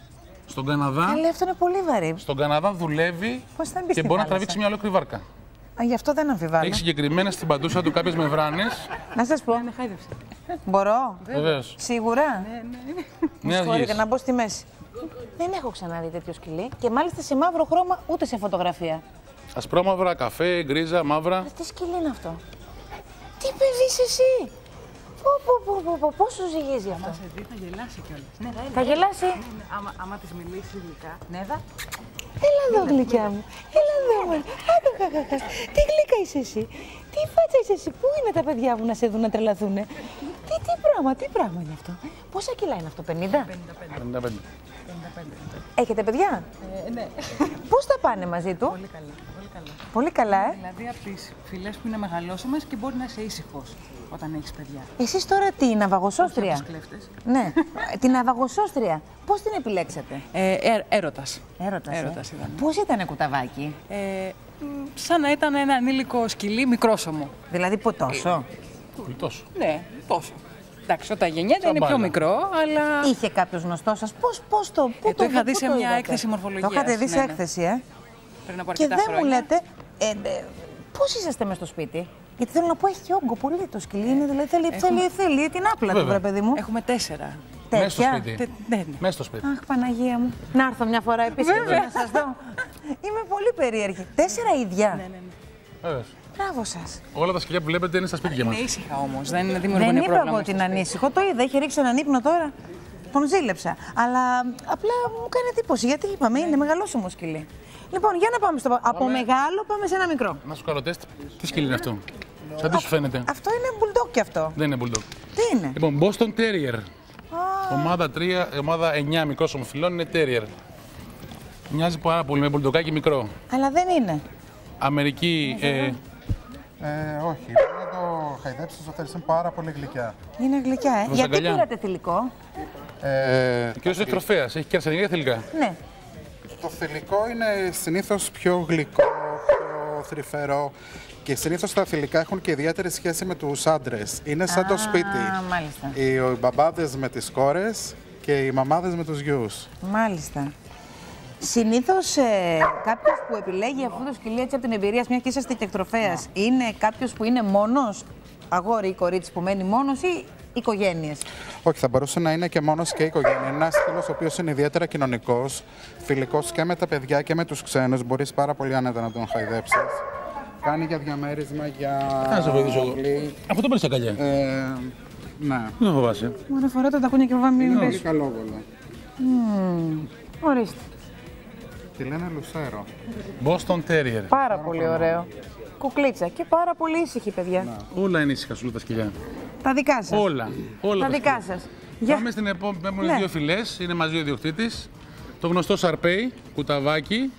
Speaker 2: Στον Καναδά,
Speaker 1: Καλέ, αυτό είναι πολύ βαρύ.
Speaker 2: στον Καναδά δουλεύει
Speaker 1: Πώς θα μπει
Speaker 2: και
Speaker 1: στη
Speaker 2: μπορεί να
Speaker 1: θάλασσα?
Speaker 2: τραβήξει μια ολόκληρη βάρκα.
Speaker 1: Α, γι' αυτό δεν αμφιβάλλω.
Speaker 2: Έχει συγκεκριμένα στην παντούσα του κάποιες μεμβράνες.
Speaker 1: Να σας πω. Μπορώ.
Speaker 2: Βεβαίως.
Speaker 1: Σίγουρα.
Speaker 2: Νέας
Speaker 1: Συγχωρείτε,
Speaker 2: γης.
Speaker 1: να μπω στη μέση. Δεν έχω ξαναδεί τέτοιο σκυλί και μάλιστα σε μαύρο χρώμα ούτε σε φωτογραφία.
Speaker 2: Ασπρόμαυρα, καφέ, γκρίζα, μαύρα.
Speaker 1: Τι σκυλί είναι αυτό? Τι παιδί είσαι εσύ? Πόσο ζυγίζει αυτό?
Speaker 5: Σε δει θα γελάσει κιόλας. Ναι,
Speaker 1: Θα γελάσει.
Speaker 5: άμα της μιλήσει γλυκά. Ναι, δα.
Speaker 1: Έλα εδώ, γλυκιά μου. Έλα εδώ, μου. Τι γλυκά είσαι εσύ. Τι φάτσα είσαι εσύ. Πού είναι τα παιδιά μου να σε δουν να τρελαθούνε. Τι πράγμα είναι αυτό. Πόσα κιλά είναι αυτό, 50?
Speaker 2: 55.
Speaker 1: Έχετε παιδιά?
Speaker 5: Ναι,
Speaker 1: Πώς τα πάνε μαζί του?
Speaker 5: πολύ καλά. Πολύ καλά.
Speaker 1: Πολύ καλά,
Speaker 5: Δηλαδή από τις φυλές που είναι μεγαλώσιμες και μπορεί να είσαι ήσυχος όταν έχεις παιδιά.
Speaker 1: Εσείς τώρα τι, ναυαγοσώστρια?
Speaker 5: Τους κλέφτες.
Speaker 1: Ναι, την ναυαγοσώστρια. Πώς την επιλέξατε?
Speaker 5: Έρωτας.
Speaker 1: Έρωτας,
Speaker 5: Έρωτας ήταν.
Speaker 1: Πώς ήταν κουταβάκι?
Speaker 5: Σαν να ήταν ένα ανήλικο σκυλί μικρόσωμο.
Speaker 1: Δηλαδή τόσο?
Speaker 2: Τόσο.
Speaker 5: Ναι, τόσο. Εντάξει, όταν γεννιέται είναι πιο
Speaker 2: μπάλα.
Speaker 5: μικρό, αλλά
Speaker 1: Είχε κάποιο γνωστό σας? Πώς το, πού
Speaker 5: το είχα δει
Speaker 1: πού
Speaker 5: σε
Speaker 1: το
Speaker 5: μια
Speaker 1: είδατε?
Speaker 5: έκθεση μορφολογίας,
Speaker 1: Το είχατε δει σε
Speaker 5: ναι, ναι.
Speaker 1: έκθεση,
Speaker 5: πριν από
Speaker 1: Και
Speaker 5: αρκετά
Speaker 1: δεν
Speaker 5: χρόνια.
Speaker 1: μου λέτε, πώς είσαστε μες στο σπίτι? Γιατί θέλω να πω, έχει και όγκο πολύ το σκυλί. Είναι, δηλαδή θέλει την άπλα του,
Speaker 2: Βέβαια.
Speaker 1: βρε παιδί μου.
Speaker 5: Έχουμε 4.
Speaker 2: Μέσα στο
Speaker 1: Τέτοια.
Speaker 2: σπίτι.
Speaker 5: Ναι.
Speaker 2: Μέσα στο σπίτι.
Speaker 1: Αχ, Παναγία μου. Να έρθω μια φορά επίσης να σας δω. Είμαι πολύ περίεργη. 4 ίδια.
Speaker 2: Βεβαίως.
Speaker 1: Μπράβο σας.
Speaker 2: Όλα τα σκυλιά που βλέπετε είναι στα σπίτια μας.
Speaker 5: Είναι ήσυχα όμως, δεν δημιουργούν
Speaker 1: Δεν
Speaker 5: πρόβλημα.
Speaker 1: είπα εγώ ότι είναι ανήσυχο. Το είδα, είχε ρίξει έναν ύπνο τώρα. Τον ζήλεψα. Αλλά απλά μου κάνει εντύπωση γιατί είπαμε είναι μεγαλόσωμο σκυλί. Λοιπόν, για να πάμε στο. Από μεγάλο πάμε σε ένα μικρό.
Speaker 2: Να σου κάνω τεστ. Τι σκυλί είναι αυτό? Σαν τι σου φαίνεται?
Speaker 1: Αυτό είναι bulldog κι αυτό.
Speaker 2: Δεν είναι bulldog.
Speaker 1: Τι είναι?
Speaker 2: Λοιπόν, Boston Terrier. Ομάδα 3, ομάδα 9 μικρόσωμων φυλών είναι Terrier. Μοιάζει πάρα πολύ με μπουλντοκάκι μικρό.
Speaker 1: Αλλά δεν είναι.
Speaker 2: Αμερική.
Speaker 7: Όχι, πρέπει να το χαϊδέψεις στο τέλος. Είναι πάρα πολύ γλυκιά.
Speaker 1: Είναι γλυκιά,
Speaker 2: Προς
Speaker 1: Γιατί
Speaker 2: αγκαλιά.
Speaker 1: πήρατε θηλυκό?
Speaker 2: Ο κύριος είναι εκτροφέας, έχει και αρσενικά και θηλυκά.
Speaker 1: Ναι.
Speaker 7: Το θηλυκό είναι συνήθως πιο γλυκό, πιο θρυφερό και συνήθως τα θηλυκά έχουν και ιδιαίτερη σχέση με τους άντρες. Είναι σαν το σπίτι.
Speaker 1: Μάλιστα.
Speaker 7: Οι μπαμπάδες με τις κόρες και οι μαμάδες με τους γιους.
Speaker 1: Μάλιστα. Συνήθως κάποιος που επιλέγει αυτό το σκυλί έτσι από την εμπειρία, μια και είσαστε και εκτροφέας, είναι κάποιος που είναι μόνος, αγόρι ή κορίτσι που μένει μόνος ή οικογένειες.
Speaker 7: Όχι, θα μπορούσε να είναι και μόνος και η οικογένεια. Είναι ένας σκύλος ο οποίος είναι ιδιαίτερα κοινωνικός, φιλικός και με τα παιδιά και με τους ξένους. Μπορείς πάρα πολύ άνετα να τον χαϊδέψεις. Κάνει για διαμέρισμα, για.
Speaker 2: Θα σε βοηθήσω εγώ. Αυτό το παίρνει αγκαλιά.
Speaker 7: Ναι.
Speaker 2: Δεν φοβάσαι.
Speaker 1: Ωραία, φορά τα τακούνια και φοβάμαι μην
Speaker 7: Πολύ
Speaker 1: πέσει.
Speaker 7: καλόβολο.
Speaker 1: Ορίστε.
Speaker 7: Τη λένε Λουσέρο.
Speaker 2: Boston Terrier.
Speaker 1: Πάρα πολύ ωραίο. Κουκλίτσα και πάρα πολύ ήσυχη, παιδιά.
Speaker 2: Όλα είναι ήσυχα σου τα σκυλιά.
Speaker 1: Τα δικά σας.
Speaker 2: Όλα. Όλα
Speaker 1: Τα δικά
Speaker 2: σκυλιά.
Speaker 1: σας. Για...
Speaker 2: Πάμε στην επόμενη.
Speaker 1: Ναι.
Speaker 2: Δύο φυλές. Είναι μαζί ο ιδιοκτήτης. Το γνωστό Σαρπέι, κουταβάκι.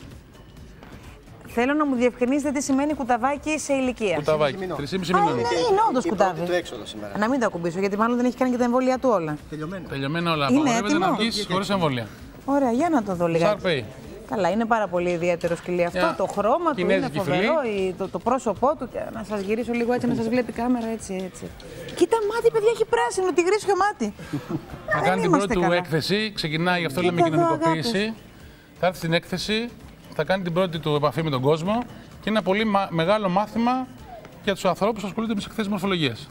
Speaker 1: Θέλω να μου διευκρινίσετε τι σημαίνει κουταβάκι σε ηλικία.
Speaker 2: Κουταβάκι. 3,5 μηνών.
Speaker 1: Είναι όντως κουτάβι.
Speaker 3: Το έξοδο σήμερα.
Speaker 1: Να μην το ακουμπήσω, γιατί μάλλον δεν έχει κάνει και τα εμβόλια του όλα.
Speaker 2: Τελειωμένα όλα.
Speaker 1: Είναι
Speaker 2: Απαγορεύεται να
Speaker 1: έτοιμο?
Speaker 2: βγεις χωρίς εμβόλια.
Speaker 1: Ωραία, για να το δω λιγάκι.
Speaker 2: Σαρπέι.
Speaker 1: Καλά, είναι πάρα πολύ ιδιαίτερο σκυλί αυτό.
Speaker 2: Μια
Speaker 1: Το χρώμα του είναι
Speaker 2: κινέζικη
Speaker 1: φοβερό, το πρόσωπό του. Και να σας γυρίσω λίγο έτσι, να σας βλέπει η κάμερα έτσι. Κοίτα μάτι, παιδιά, έχει πράσινο, τυγρίσιο μάτι.
Speaker 2: Θα κάνει την πρώτη του έκθεση. Ξεκινάει, γι' αυτό λέμε
Speaker 1: Κοίτα εδώ,
Speaker 2: κοινωνικοποίηση. Θα έρθει στην έκθεση, θα κάνει την πρώτη του επαφή με τον κόσμο και είναι ένα πολύ μεγάλο μάθημα για τους ανθρώπους που ασχολούνται με τις εκθέσεις μορφολογίας.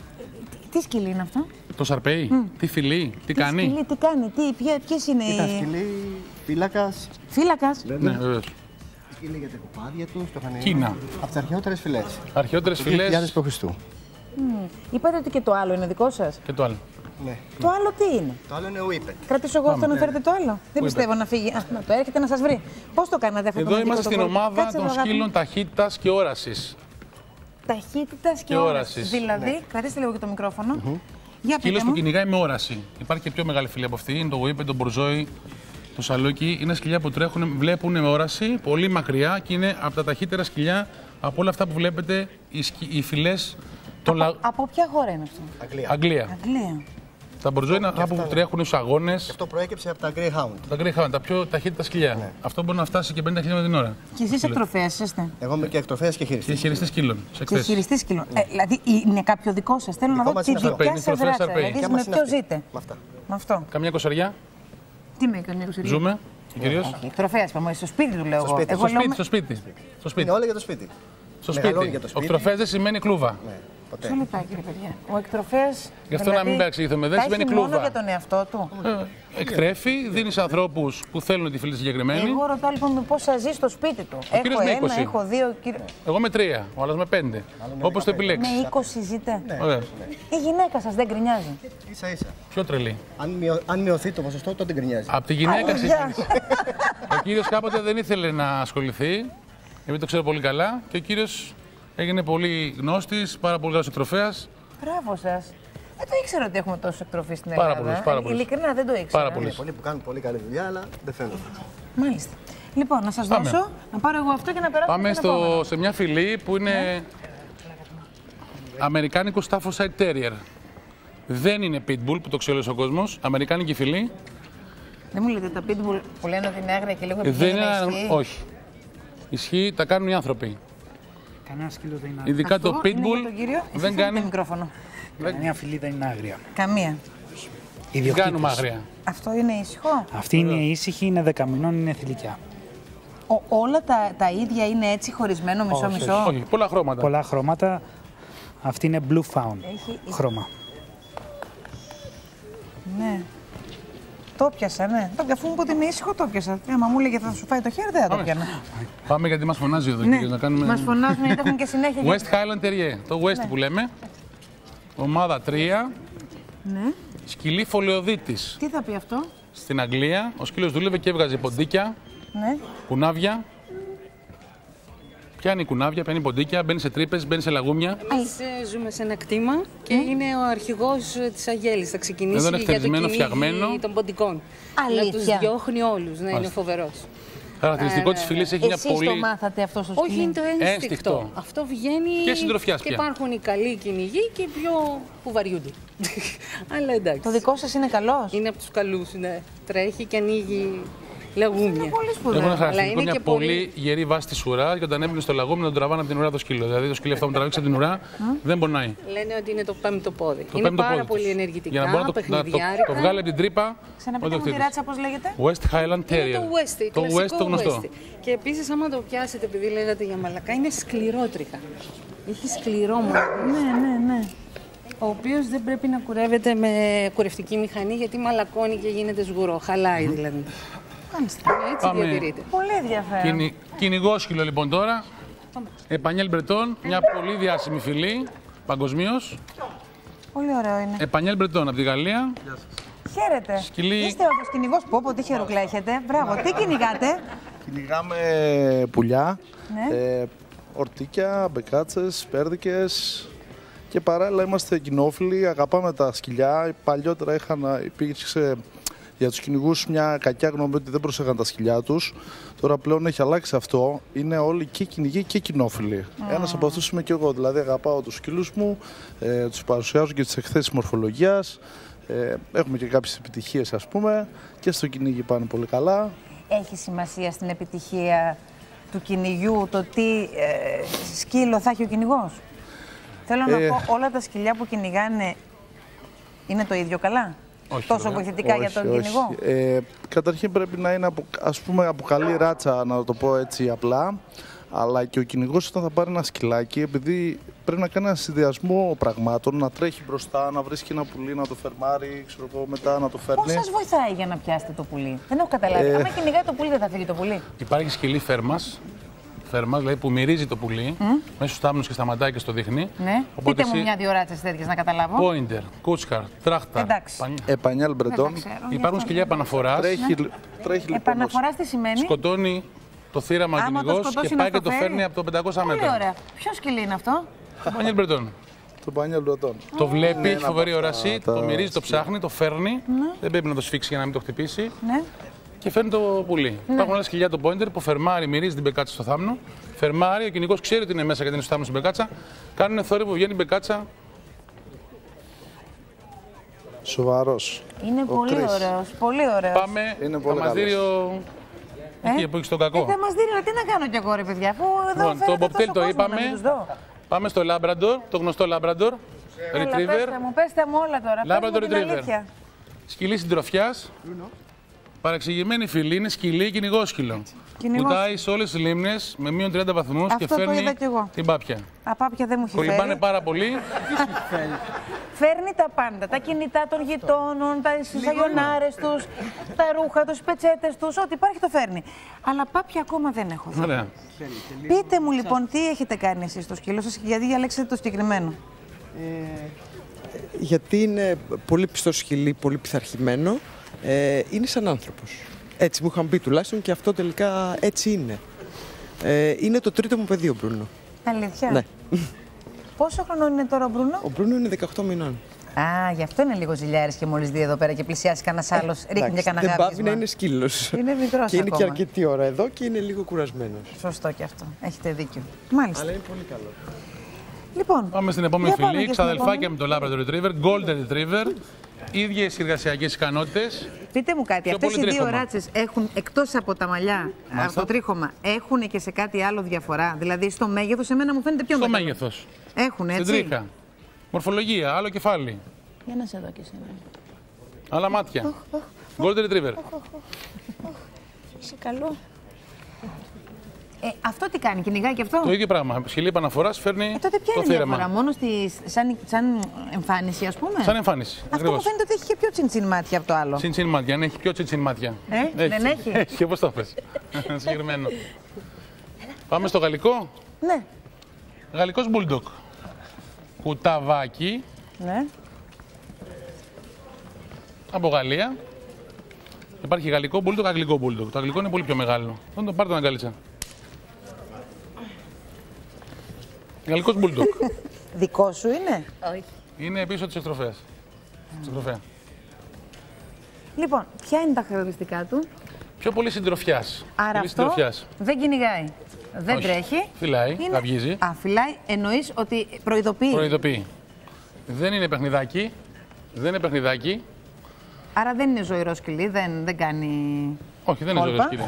Speaker 1: Τι σκυλί είναι αυτό?
Speaker 2: Το Σαρπέι, τι φιλεί, τι κάνει.
Speaker 1: Σκυλί, τι κάνει, ποιες είναι
Speaker 3: Τα
Speaker 1: οι.
Speaker 3: σκυλί, φύλακας.
Speaker 1: Φύλακας.
Speaker 2: Ναι, βεβαίως.
Speaker 3: Σκυλί για τα κοπάδια του. Το είχαν...
Speaker 2: Κίνα.
Speaker 3: Από τις αρχαιότερες φυλές.
Speaker 2: Αρχαιότερες
Speaker 3: Το 2000
Speaker 2: φυλές
Speaker 3: π.Χ.
Speaker 1: Είπατε ότι και το άλλο είναι δικό σας.
Speaker 2: και το άλλο.
Speaker 3: Ναι.
Speaker 1: Το άλλο τι είναι?
Speaker 3: Το άλλο είναι ο Ήπετ.
Speaker 1: Κρατήσω εγώ αυτό να φέρετε το άλλο. Δεν πιστεύω να φύγει. Α, να το έρχεται να σας βρει. Πώς το κάνατε αυτό?
Speaker 2: Εδώ είμαστε στην ομάδα των σκύλων ταχύτητας και όρασης.
Speaker 1: Ταχύτητας και όρασης. Δηλαδή, κρατήστε λίγο και το μικρόφωνο. Για πείτε
Speaker 2: Σκύλος που
Speaker 1: μου.
Speaker 2: κυνηγάει με όραση. Υπάρχει και πιο μεγάλη φυλή από αυτή. Είναι το Whippet, το Μπορζόι, το Σαλούκι. Είναι σκυλιά που τρέχουν, βλέπουν με όραση πολύ μακριά και είναι από τα ταχύτερα σκυλιά από όλα αυτά που βλέπετε οι φυλές των
Speaker 1: Από ποια χώρα είναι αυτό?
Speaker 2: Αγγλία.
Speaker 1: Αγγλία.
Speaker 2: Τα Μπορζόι είναι αυτά που τρέχουν στους αγώνες.
Speaker 3: Αυτό προέκυψε από τα Greyhound.
Speaker 2: Τα Greyhound, τα πιο ταχύτητα σκυλιά. Αυτό μπορεί να φτάσει και 50 χιλιόμετρα την ώρα.
Speaker 1: Και εσείς εκτροφέας είστε?
Speaker 3: Εγώ είμαι και εκτροφέας και
Speaker 2: Και
Speaker 3: χειριστής.
Speaker 2: χειριστής σκύλων. Σε
Speaker 1: Και
Speaker 2: εκθέσεις.
Speaker 1: χειριστής σκύλων. Δηλαδή είναι κάποιο δικό σας? Θέλω να
Speaker 3: Δικό
Speaker 1: δω
Speaker 3: μας
Speaker 1: τη
Speaker 3: είναι αυτό.
Speaker 1: δικιά
Speaker 2: Είναι
Speaker 1: σας
Speaker 2: τροφέα
Speaker 1: ράτσα.
Speaker 2: Σαρπέι.
Speaker 1: Δηλαδή
Speaker 3: μας
Speaker 1: με
Speaker 3: είναι
Speaker 1: ποιο
Speaker 3: αυτή.
Speaker 1: ζείτε?
Speaker 3: Με αυτά.
Speaker 1: Με αυτό.
Speaker 2: Καμιά κοσαριά.
Speaker 1: Τι με έκανε η
Speaker 2: Ζούμε. Κυρίως.
Speaker 1: Εκτροφέας, πάμε στο σπίτι του λέω εγώ.
Speaker 3: σπίτι,
Speaker 1: Εγώ
Speaker 2: Στο
Speaker 1: λέω
Speaker 2: σπίτι,
Speaker 1: με-
Speaker 2: στο σπίτι. Στο σπίτι.
Speaker 3: Είναι όλα για το σπίτι.
Speaker 2: Στο
Speaker 3: Μεγαλώνει
Speaker 2: σπίτι.
Speaker 3: για το
Speaker 2: Ο
Speaker 3: σπίτι.
Speaker 2: εκτροφέας δεν σημαίνει κλούβα.
Speaker 3: Ναι, ποτέ.
Speaker 1: Μισό λεπτάκι, ρε παιδιά. Ο εκτροφέας.
Speaker 2: Γι' αυτό να μην παρεξηγηθούμε, δεν
Speaker 1: τα
Speaker 2: σημαίνει
Speaker 1: έχει
Speaker 2: κλούβα.
Speaker 1: μόνο για τον εαυτό του.
Speaker 2: Εκτρέφει, δίνει σε ανθρώπους που θέλουν τη φυλή συγκεκριμένη.
Speaker 1: Εγώ ρωτάω λοιπόν με πόσα ζει στο σπίτι του. Έχω
Speaker 2: κύριος με
Speaker 1: ένα,
Speaker 2: 20.
Speaker 1: έχω δύο.
Speaker 2: Εγώ με 3, ο άλλος με 5. Όπως το επιλέξει.
Speaker 1: Με 20 ζείτε.
Speaker 2: Ωραία.
Speaker 1: Η γυναίκα σας δεν γκρινιάζει?
Speaker 3: Ίσα ίσα.
Speaker 2: Πιο τρελή.
Speaker 3: Αν μειωθεί το ποσοστό, τότε γκρινιάζει.
Speaker 2: Από τη γυναίκα
Speaker 1: Γεια.
Speaker 2: ξεκίνησε. Ο κύριος κάποτε δεν ήθελε να ασχοληθεί, επειδή το ξέρω πολύ καλά, και ο κύριος έγινε πολύ γνώστης, πάρα πολύ καλός εκτροφέας.
Speaker 1: Μπράβο σας. Δεν το ήξερα ότι έχουμε τόσο εκτροφή στην
Speaker 2: Πάρα
Speaker 1: Ελλάδα.
Speaker 2: πολλούς, πάρα πολλούς.
Speaker 1: Ειλικρινά δεν το ήξερα.
Speaker 2: Πάρα
Speaker 3: Είναι
Speaker 2: πολύ.
Speaker 3: πολλοί που κάνουν πολύ καλή δουλειά, αλλά δεν φαίνονται.
Speaker 1: Μάλιστα. Λοιπόν, να σας
Speaker 2: Πάμε.
Speaker 1: δώσω, να πάρω εγώ αυτό και να περάσω
Speaker 2: Πάμε
Speaker 1: στην επόμενη.
Speaker 2: σε μια φυλή που είναι αμερικάνικο Staffordshire Terrier. Δεν είναι pitbull που το ξέρει όλος ο κόσμος. Αμερικάνικη φυλή.
Speaker 1: Δεν μου λέτε τα pitbull που λένε ότι είναι άγρια και λίγο
Speaker 2: Δεν
Speaker 1: επικίνδυνα
Speaker 2: είναι.
Speaker 1: ισχύει?
Speaker 2: Όχι. Ισχύει, τα κάνουν οι άνθρωποι.
Speaker 8: Κανένα σκύλο δεν είναι
Speaker 2: Ειδικά
Speaker 1: Αυτό
Speaker 2: το
Speaker 1: είναι για
Speaker 2: pitbull
Speaker 1: τον κύριο. Εσείς
Speaker 2: δεν
Speaker 1: έχετε
Speaker 2: κάνει.
Speaker 1: μικρόφωνο.
Speaker 8: άγρια. Καμία φυλή δεν είναι άγρια.
Speaker 1: Καμία.
Speaker 2: Δεν κάνουμε άγρια.
Speaker 1: Αυτό είναι ήσυχο.
Speaker 8: Αυτή είναι ήσυχη, είναι 10 μηνών, είναι θηλυκιά.
Speaker 1: Όλα τα ίδια είναι έτσι χωρισμένο μισό-μισό.
Speaker 2: Όχι, πολλά χρώματα.
Speaker 8: Πολλά χρώματα. Αυτή είναι blue fawn
Speaker 1: Έχει-
Speaker 8: χρώμα.
Speaker 1: Ναι. Το πιάσα, ναι. Αφού μου πω ότι είναι ήσυχο, το πιάσα. Άμα μου έλεγε θα σου φάει το χέρι, δεν θα το
Speaker 2: Πάμε.
Speaker 1: πιάνα.
Speaker 2: Πάμε γιατί μας φωνάζει εδώ
Speaker 1: Ναι,
Speaker 2: κύριος, να κάνουμε.
Speaker 1: μας φωνάζουν γιατί έχουν και συνέχεια.
Speaker 2: West Highland Terrier. Το West που λέμε. Ομάδα 3.
Speaker 1: Ναι.
Speaker 2: Σκυλί φωλεοδίτης.
Speaker 1: Τι θα πει αυτό?
Speaker 2: Στην Αγγλία ο σκύλος δούλευε και έβγαζε ποντίκια,
Speaker 1: Ναι.
Speaker 2: κουνάβια. Πιάνει κουνάβια, πιάνει ποντίκια, μπαίνει σε τρύπες, μπαίνει σε λαγούμια.
Speaker 9: Εμείς ζούμε σε ένα κτήμα και είναι ο αρχηγός της Αγέλης. Θα ξεκινήσει
Speaker 2: Εδώ είναι
Speaker 9: για το
Speaker 2: χτενισμένο,
Speaker 9: κυνήγι
Speaker 2: φτιαγμένο.
Speaker 9: των ποντικών.
Speaker 1: Αλήθεια.
Speaker 9: Να τους διώχνει όλους, να είναι
Speaker 2: Μάλιστα.
Speaker 9: φοβερός.
Speaker 2: Χαρακτηριστικό της φυλής έχει μια
Speaker 1: Εσείς το
Speaker 2: πολύ.
Speaker 1: μάθατε αυτό στο σκυλί?
Speaker 9: Όχι, είναι το ένστικτο.
Speaker 2: Ένστικτο.
Speaker 9: Αυτό βγαίνει
Speaker 2: Και συντροφιάς
Speaker 9: και
Speaker 2: πια.
Speaker 9: υπάρχουν οι καλοί κυνηγοί και οι πιο που βαριούνται. Αλλά εντάξει.
Speaker 1: Το δικό σας είναι καλός?
Speaker 9: Είναι από τους καλούς, ναι. Τρέχει και ανοίγει λαγούμια.
Speaker 1: Πολύ
Speaker 2: Έχουν
Speaker 1: σπουδαίο.
Speaker 2: χαρακτηριστικό
Speaker 9: είναι
Speaker 2: μια
Speaker 9: και
Speaker 2: πολύ
Speaker 9: πολύ
Speaker 2: γερή βάση τη ουρά και όταν έμπαινε στο λαγούμι τον τραβάνε από την ουρά το σκύλο. Δηλαδή το σκύλο αυτό που τραβήξει από την ουρά δεν πονάει.
Speaker 9: Λένε ότι είναι το πέμπτο πόδι.
Speaker 2: Το
Speaker 9: είναι
Speaker 2: πέμπτο
Speaker 9: πάρα
Speaker 2: πόδι
Speaker 9: πολύ
Speaker 2: της.
Speaker 9: ενεργητικά,
Speaker 2: Για να μπορεί να το
Speaker 9: παιχνιδιάρικα.
Speaker 2: βγάλει από την τρύπα. ο
Speaker 1: Ξαναπείτε μου τη
Speaker 2: ιδιοκτήτης.
Speaker 1: ράτσα πώς λέγεται?
Speaker 2: West Highland Terrier.
Speaker 9: Είναι το West,
Speaker 2: Το
Speaker 9: κλασικό
Speaker 2: West το γνωστό.
Speaker 9: West. Και επίσης άμα το πιάσετε, επειδή λέγατε για μαλακά, είναι σκληρότρικα. Έχει σκληρό μόνο.
Speaker 1: Ναι, ναι, ναι.
Speaker 9: ο οποίος δεν πρέπει να κουρεύεται με κουρευτική μηχανή, γιατί μαλακώνει και γίνεται σγουρό. Χαλάει δηλαδή. Έτσι διατηρείται.
Speaker 1: Πολύ ενδιαφέρον.
Speaker 2: Κυνηγόσκυλο λοιπόν τώρα. Επανιέλ Μπρετόν, μια πολύ διάσημη φυλή παγκοσμίως.
Speaker 1: Πολύ ωραίο είναι.
Speaker 2: Επανιέλ Μπρετόν από τη Γαλλία.
Speaker 1: Χαίρετε.
Speaker 2: Σκυλί.
Speaker 1: Είστε όντως κυνηγός που τι χερουκλά έχετε. Μπράβο. Τι κυνηγάτε?
Speaker 10: Κυνηγάμε πουλιά,
Speaker 1: Ναι.
Speaker 10: ορτίκια, μπεκάτσες, πέρδικες και παράλληλα είμαστε κοινόφιλοι, αγαπάμε τα σκυλιά. Παλιότερα υπήρξε για τους κυνηγούς μια κακιά γνώμη ότι δεν προσέχαν τα σκυλιά τους. Τώρα πλέον έχει αλλάξει αυτό. Είναι όλοι και κυνηγοί και κοινόφιλοι. Ένας από αυτούς είμαι και εγώ. Δηλαδή αγαπάω τους σκύλους μου, τους παρουσιάζω και τις εκθέσεις μορφολογίας. Έχουμε και κάποιες επιτυχίες, ας πούμε, και στο κυνήγι πάνε πολύ καλά.
Speaker 1: Έχει σημασία στην επιτυχία του κυνηγιού το τι σκύλο θα έχει ο κυνηγός? Θέλω να πω, όλα τα σκυλιά που κυνηγάνε είναι το ίδιο καλά?
Speaker 2: Όχι,
Speaker 1: τόσο βοηθητικά για τον κυνηγό?
Speaker 10: Καταρχήν πρέπει να είναι από καλή ράτσα, να το πω έτσι απλά. Αλλά και ο κυνηγός όταν θα πάρει ένα σκυλάκι, επειδή πρέπει να κάνει ένα συνδυασμό πραγμάτων, να τρέχει μπροστά, να βρίσκει ένα πουλί, να το φερμάρει, ξέρω εγώ, μετά να το φέρνει.
Speaker 1: Πώς σας βοηθάει για να πιάσετε το πουλί? Δεν έχω καταλάβει. Άμα κυνηγάει το πουλί, δεν θα φύγει το πουλί?
Speaker 2: Υπάρχει σκυλί φέρμας, δηλαδή που μυρίζει το πουλί, μέσα στους θάμνους και σταματάει και στο δείχνει.
Speaker 1: Ναι. Πείτε μου μια-δύο ράτσες τέτοιες να καταλάβω.
Speaker 2: Πόιντερ, Κούτσκαρ, Τράχτα.
Speaker 10: Επανιέλ Μπρετόν.
Speaker 2: Υπάρχουν σκυλιά επαναφοράς.
Speaker 10: Τρέχει λοιπόν.
Speaker 1: Επαναφοράς τι σημαίνει?
Speaker 2: Σκοτώνει το θύραμα ο κυνηγός και πάει και το φέρνει από το 500 μέτρα.
Speaker 1: Πολύ ωραία. Ποιο σκυλί είναι αυτό?
Speaker 2: Το Επανιέλ Μπρετόν.
Speaker 10: Το Επανιέλ Μπρετόν.
Speaker 2: Το βλέπει, έχει φοβερή όραση, το μυρίζει, το ψάχνει, το φέρνει. Δεν πρέπει να το σφίξει για να μην το χτυπήσει. Και φέρνει το πουλί. Υπάρχουν άλλα σκυλιά το πόιντερ που φερμάρει, μυρίζει την μπεκάτσα στο θάμνο. Φερμάρει, ο κυνηγός ξέρει ότι είναι μέσα γιατί είναι στο θάμνο στην μπεκάτσα. Κάνουν θόρυβο που βγαίνει η μπεκάτσα.
Speaker 10: Σοβαρός.
Speaker 1: Είναι πολύ ωραίος. Πολύ ωραίος.
Speaker 2: Πάμε. Θα μας δει εκεί που έχει τον κακό.
Speaker 1: Θα μας δει, τι να κάνω κι εγώ, ρε παιδιά, αφού εδώ
Speaker 2: Λοιπόν, το Bobtail το είπαμε. Πάμε στο Labrador, το γνωστό Labrador. Retriever.
Speaker 1: Πέστε μου όλα τώρα.
Speaker 2: Labrador Retriever. Σκυλί συντροφιάς. Παρεξηγημένη φυλή, είναι σκυλί κυνηγόσκυλο. Κουτάει σε όλες τις λίμνες με μείον 30 βαθμούς και φέρνει την πάπια.
Speaker 1: Πάπια δεν μου έχει φέρει.
Speaker 2: Κολυμπάνε πάρα πολύ.
Speaker 1: Φέρνει τα πάντα. Τα κινητά των γειτόνων, τα σαγιονάρες τους, τα ρούχα τους, πετσέτες τους, ό,τι υπάρχει το φέρνει. Αλλά πάπια ακόμα δεν έχω δει.
Speaker 2: Ωραία.
Speaker 1: Πείτε μου λοιπόν τι έχετε κάνει εσείς στο σκύλο σας και γιατί διαλέξατε το συγκεκριμένο?
Speaker 11: Γιατί είναι πολύ πιστό σκυλί, πολύ πειθαρχημένο. Είναι σαν άνθρωπος. Έτσι μου είχαν πει τουλάχιστον και αυτό τελικά έτσι είναι. Είναι το τρίτο μου παιδί ο Μπρούνο.
Speaker 1: Αλήθεια?
Speaker 11: Ναι.
Speaker 1: Πόσο χρονών είναι τώρα ο Μπρούνο?
Speaker 11: Ο Μπρούνο είναι 18 μηνών.
Speaker 1: Α, γι' αυτό είναι λίγο ζηλιάρης και μόλις δει εδώ πέρα και πλησιάσει κανένας άλλος, ρίχνει και κανένα γάπισμα.
Speaker 11: Δεν πάβει να είναι σκύλος.
Speaker 1: Είναι μικρός
Speaker 11: και είναι
Speaker 1: ακόμα.
Speaker 11: και αρκετή ώρα εδώ και είναι λίγο κουρασμένος.
Speaker 1: Σωστό και αυτό. Έχετε δίκιο. Μάλιστα.
Speaker 11: Αλλά είναι πολύ καλό.
Speaker 1: Λοιπόν,
Speaker 2: πάμε στην επόμενη φυλή. Ξαδελφάκια με το Labrador Retriever, Golden Retriever. Ίδιες εργασιακές ικανότητες.
Speaker 1: Πείτε μου κάτι, αυτές οι δύο ράτσες έχουν, εκτός από τα μαλλιά, από το τρίχωμα, έχουν και σε κάτι άλλο διαφορά? Δηλαδή στο μέγεθος, εμένα μου φαίνεται πιο μεγάλο.
Speaker 2: Στο μέγεθος.
Speaker 1: Έχουν, έτσι.
Speaker 2: Στην τρίχα. Μορφολογία, άλλο κεφάλι.
Speaker 1: Για να σε δω και εσύ.
Speaker 2: Άλλα μάτια. Golden Retriever.
Speaker 1: Είσαι καλό. Αυτό τι κάνει, κυνηγάει και αυτό?
Speaker 2: Το ίδιο πράγμα. Σκυλί επαναφοράς φέρνει
Speaker 1: τότε ποια
Speaker 2: το
Speaker 1: είναι η
Speaker 2: θύραμα.
Speaker 1: διαφορά, μόνο σαν εμφάνιση, ας πούμε?
Speaker 2: Σαν εμφάνιση.
Speaker 1: Αυτό
Speaker 2: ακριβώς.
Speaker 1: μου φαίνεται ότι έχει και πιο τσιντσιν μάτια από το άλλο.
Speaker 2: Τσιντσιν μάτια, ναι, έχει πιο τσιντσιν μάτια.
Speaker 1: Δεν έχει?
Speaker 2: Έχει, και πώς το πες. Συγκεκριμένο. Πάμε στο γαλλικό.
Speaker 1: Ναι.
Speaker 2: Γαλλικός Bulldog. Κουταβάκι.
Speaker 1: Ναι.
Speaker 2: Από Γαλλία. Υπάρχει γαλλικό Bulldog, αγγλικό Bulldog. Το αγγλικό είναι πολύ πιο μεγάλο. Δεν το πάρτε τον αγκάλιτσα. Γαλλικός Bulldog.
Speaker 1: Δικό σου είναι?
Speaker 4: Όχι.
Speaker 2: Είναι πίσω της εκτροφέας.
Speaker 1: Λοιπόν, ποια είναι τα χαρακτηριστικά του?
Speaker 2: Πιο πολύ συντροφιάς.
Speaker 1: Άρα
Speaker 2: πολύ
Speaker 1: αυτό
Speaker 2: συντροφιάς.
Speaker 1: δεν κυνηγάει, δεν
Speaker 2: Όχι.
Speaker 1: τρέχει.
Speaker 2: Φυλάει, καυγίζει.
Speaker 1: Φυλάει, εννοείς ότι προειδοποιεί.
Speaker 2: Προειδοποιεί. Δεν είναι παιχνιδάκι. Δεν είναι παιχνιδάκι.
Speaker 1: Άρα δεν είναι ζωηρό σκυλί, δεν κάνει.
Speaker 2: Όχι, δεν είναι ζωηρό σκυλί.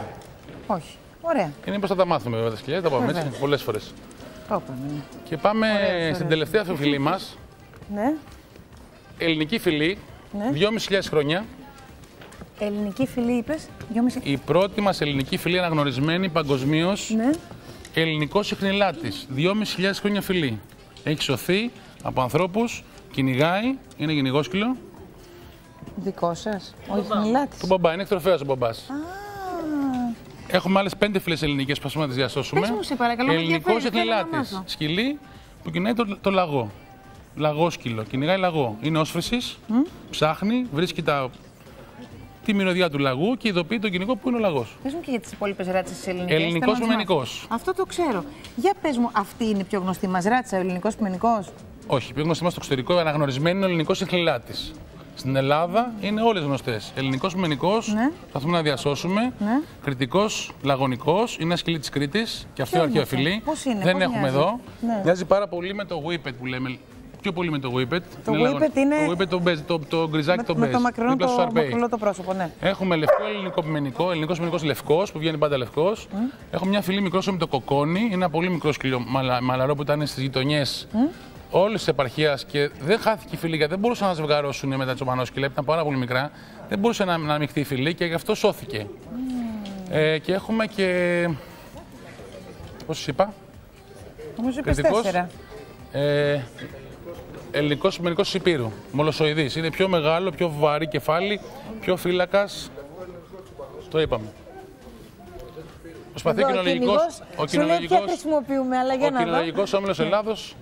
Speaker 1: Όχι. Ωραία.
Speaker 2: Είναι πώς θα τα μάθουμε βέβαια τα σκυλιά, τα πάμε έτσι πολλές φορές.
Speaker 1: Το είπαμε.
Speaker 2: Και πάμε στην τελευταία φυλή μας.
Speaker 1: Ναι.
Speaker 2: Ελληνική φυλή,
Speaker 1: Ναι.
Speaker 2: 2.500 χρόνια.
Speaker 1: Ελληνική φυλή είπες, 2,5.
Speaker 2: Η πρώτη μας ελληνική φυλή αναγνωρισμένη παγκοσμίως.
Speaker 1: Ναι.
Speaker 2: Ελληνικός ιχνηλάτης, 2.500 χρόνια φυλή. Έχει σωθεί από ανθρώπους Κυνηγάει, είναι κυνηγόσκυλο.
Speaker 1: Δικό σας, όχι χνηλάτης.
Speaker 2: Του μπαμπά, είναι εκτροφέας ο μπαμπάς. Έχουμε άλλες 5 φυλές ελληνικές που να τις διασώσουμε.
Speaker 1: Πες μου, σε παρακαλώ,
Speaker 2: Ελληνικός χνηλάτης. Σκυλί που κυνηγάει το λαγό. Λαγόσκυλο, κυνηγάει λαγό. Είναι όσφρησης, ψάχνει, βρίσκει τη μυρωδιά του λαγού και ειδοποιεί τον κυνηγό που είναι ο λαγός.
Speaker 1: Πες μου και για τις υπόλοιπες ράτσες της ελληνικές.
Speaker 2: Ελληνικός ποιμενικός.
Speaker 1: Αυτό το ξέρω. Για πες μου, αυτή είναι η πιο γνωστή μας ράτσα, ο ελληνικός ποιμενικός.
Speaker 2: Όχι, πιο γνωστή μας στο εξωτερικό, αναγνωρισμένη είναι ο ελληνικός χνηλάτης. Στην Ελλάδα είναι όλες γνωστές. Ελληνικός ποιμενικός, προσπαθούμε να διασώσουμε. Κρητικός, λαγωνικός, είναι ένα σκυλί της Κρήτης και αυτό είναι αρχαιοφυλή. Δεν έχουμε εδώ. Μοιάζει πάρα πολύ με το whippet που λέμε. Πιο πολύ με το whippet.
Speaker 1: Το whippet είναι.
Speaker 2: Το whippet, το γκριζάκι, το μπέζ.
Speaker 1: Με το μακρινό το πρόσωπο, ναι.
Speaker 2: Έχουμε λευκό ελληνικό ποιμενικό, ελληνικός ποιμενικός λευκός που βγαίνει πάντα λευκός. Έχουμε μια φυλή μικρό με το κοκόνι, είναι ένα πολύ μικρό σκυλό μαλαρό που ήταν στις γειτονιές όλη τη επαρχία και δεν χάθηκε η φυλή γιατί δεν μπορούσαν να ζευγαρώσουν με τα τσοπανόσκυλα, ήταν πάρα πολύ μικρά. Δεν μπορούσε να αναμειχθεί η φυλή και γι' αυτό σώθηκε. Και έχουμε και. Πώς σας είπα,
Speaker 1: όμως είπες 4.
Speaker 2: Ελληνικός ποιμενικός της Υπήρου, μολοσοειδής. Είναι πιο μεγάλο, πιο βαρύ κεφάλι, πιο φύλακας. Το είπαμε. Προσπαθεί ο κοινολογικός όμιλος Ελλάδος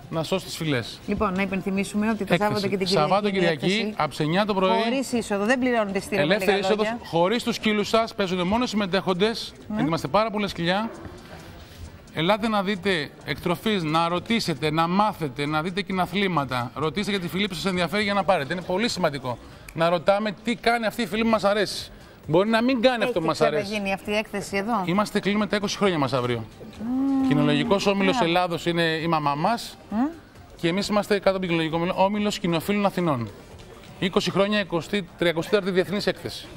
Speaker 2: να σώσει τις φυλές.
Speaker 1: Λοιπόν, να υπενθυμίσουμε ότι το Σάββατο και την Κυριακή.
Speaker 2: Σαββάτο Κυριακή, από τις 9 το πρωί.
Speaker 1: Χωρίς είσοδο, δεν πληρώνετε εισιτήριο.
Speaker 2: Ελεύθερη είσοδος, χωρίς τους σκύλους σας, παίζουν μόνο οι συμμετέχοντες. Είμαστε πάρα πολλές σκυλιά. Ελάτε να δείτε εκτροφής, να ρωτήσετε, να μάθετε, να δείτε κοιναθλήματα. Ρωτήστε για τη φυλή που σας ενδιαφέρει για να πάρετε. Είναι πολύ σημαντικό να ρωτάμε τι κάνει αυτή η φυλή που μας αρέσει. Μπορεί να μην κάνει αυτό που μας αρέσει.
Speaker 1: Έχει γίνει αυτή η έκθεση εδώ.
Speaker 2: Είμαστε κλείνουμε τα 20 χρόνια μας αύριο. Κοινολογικός όμιλος Ελλάδος είναι η μαμά μας και εμείς είμαστε κάτω από την κοινολογικό όμιλος Κοινοφίλων Αθηνών. 20 χρόνια, 34η Διεθνής Έκθεση.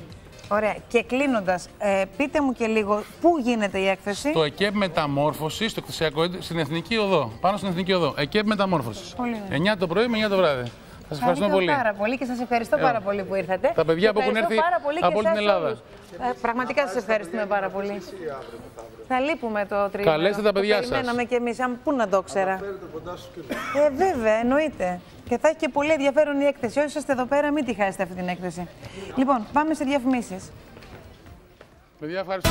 Speaker 1: Ωραία. Και κλείνοντας, πείτε μου και λίγο πού γίνεται η έκθεση.
Speaker 2: Το ΕΚΕΠ Μεταμόρφωσης, στο εκθεσιακό, στην Εθνική Οδό. Πάνω στην Εθνική Οδό. ΕΚΕΠ Μεταμόρφωσης. 9 το πρωί με 9 το βράδυ. Σας ευχαριστώ πολύ.
Speaker 1: Πάρα πολύ και σας ευχαριστώ πάρα πολύ που ήρθατε.
Speaker 2: Τα παιδιά που έχουν έρθει από όλη την Ελλάδα.
Speaker 1: Πραγματικά σας ευχαριστούμε πάρα πολύ. Θα λείπουμε το τρίμηνο.
Speaker 2: Καλέστε τα παιδιά σας.
Speaker 1: Περιμέναμε κι εμείς, πού να το ξέρα. Βέβαια, εννοείται. Και θα έχει και πολύ ενδιαφέρον η έκθεση. Όσοι είστε εδώ πέρα, μην τη χάσετε αυτή την έκθεση. Λοιπόν, πάμε σε διαφημίσεις.
Speaker 2: Παιδιά, ευχαριστώ.